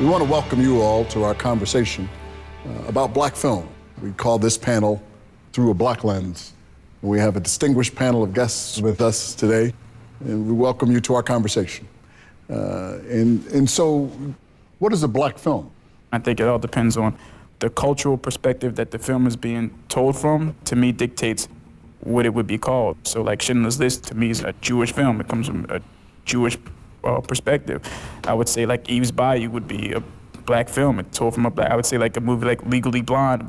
We want to welcome you all to our conversation about black film. We call this panel Through a Black Lens. We have a distinguished panel of guests with us today, and we welcome you to our conversation. And so, what is a black film? I think it all depends on the cultural perspective that the film is being told from, to me, dictates what it would be called. So like Schindler's List, to me, is a Jewish film. It comes from a Jewish perspective. I would say like Eve's Bayou would be a black film. It's told from a black, I would say like a movie like Legally Blonde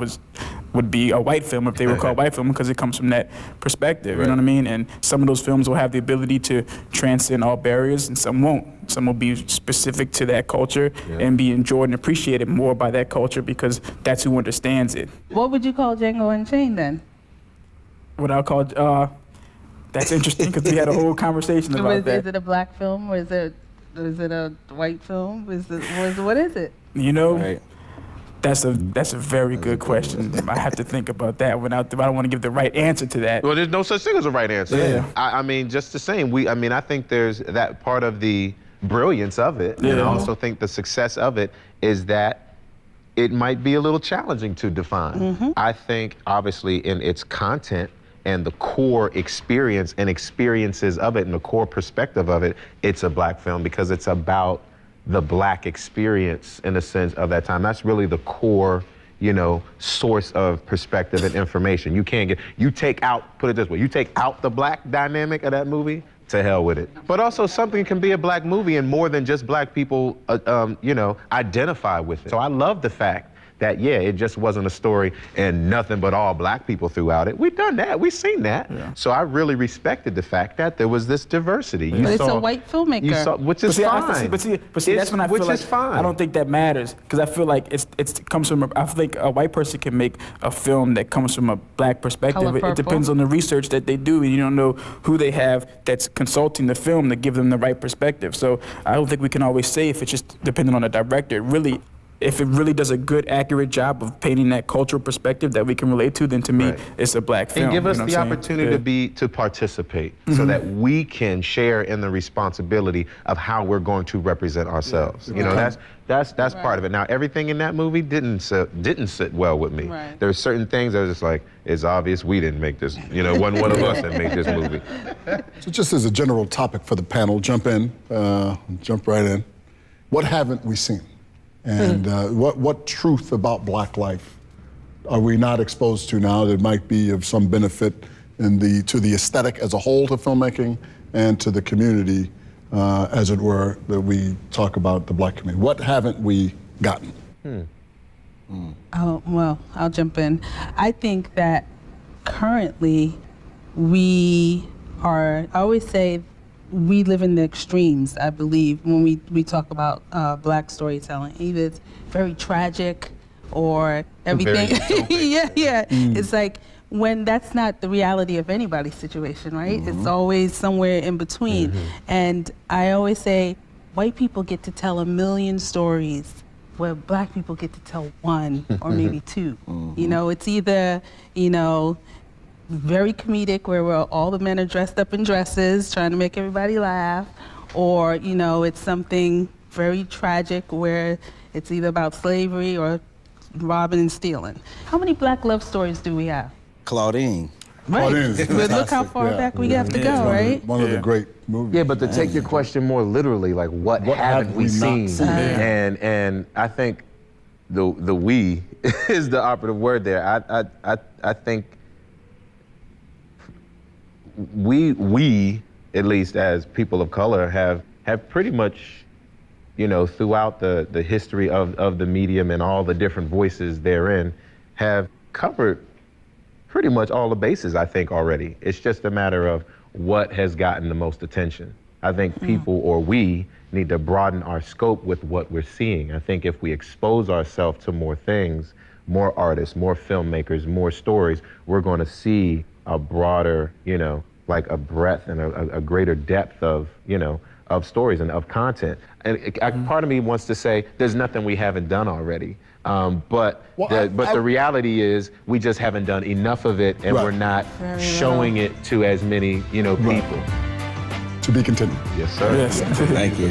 would be a white film if they were called white film, because it comes from that perspective, you know what I mean? And some of those films will have the ability to transcend all barriers, and some won't. Some will be specific to that culture and be enjoyed and appreciated more by that culture because that's who understands it. What would you call Django Unchained then? What I call, that's interesting because we had a whole conversation about that. Is it a black film or is it a white film? What is it? You know, that's a very good question. I have to think about that one. I don't want to give the right answer to that. Well, there's no such thing as a right answer. Yeah. I mean, just the same. I think there's that part of the brilliance of it, and I also think the success of it is that it might be a little challenging to define. I think, obviously, in its content and the core experience and experiences of it and the core perspective of it, it's a black film because it's about the black experience in a sense of that time. That's really the core, source of perspective and information. You take out, put it this way, you take out the black dynamic of that movie, to hell with it. But also something can be a black movie and more than just black people, identify with it. So I love the fact that, it just wasn't a story and nothing but all black people throughout it. We've done that, we've seen that. Yeah. So I really respected the fact that there was this diversity. But it's a white filmmaker. Which is fine. But see, that's when I feel like, I don't think that matters, because I feel like it comes from, I think a white person can make a film that comes from a black perspective. It depends on the research that they do, and you don't know who they have that's consulting the film to give them the right perspective. So I don't think we can always say if it's just dependent on the director. Really, if it really does a good, accurate job of painting that cultural perspective that we can relate to, then to me, it's a black film. And give us the opportunity to participate so that we can share in the responsibility of how we're going to represent ourselves. That's part of it. Now, everything in that movie didn't sit well with me. Right. There were certain things that was just like, it's obvious we didn't make this, one of us that made this movie. So just as a general topic for the panel, jump right in. What haven't we seen? And what truth about black life are we not exposed to now that might be of some benefit to the aesthetic as a whole to filmmaking and to the community, as it were, that we talk about the black community? What haven't we gotten? Oh, well, I'll jump in. I think that currently I always say, we live in the extremes, I believe, when we talk about black storytelling. Either it's very tragic or everything. It's like when that's not the reality of anybody's situation, right? It's always somewhere in between. And I always say, white people get to tell 1 million stories where black people get to tell 1 or maybe 2. It's either, very comedic, where all the men are dressed up in dresses, trying to make everybody laugh, or it's something very tragic where it's either about slavery or robbing and stealing. How many black love stories do we have? Claudine. Right. But look how far back we have to go, right? One of the great movies. Yeah, but to take your question more literally, like what haven't we seen? And I think the we is the operative word there. I think we, at least as people of color, have pretty much, throughout the history of the medium and all the different voices therein, have covered pretty much all the bases, I think, already. It's just a matter of what has gotten the most attention. I think people, or we, need to broaden our scope with what we're seeing. I think if we expose ourselves to more things, more artists, more filmmakers, more stories, we're going to see a broader, like a breadth and a greater depth of, of stories and of content. And part of me wants to say there's nothing we haven't done already. But the reality is we just haven't done enough of it, and we're not showing it to as many, people. To be continued. Yes, sir. Yes. Thank you.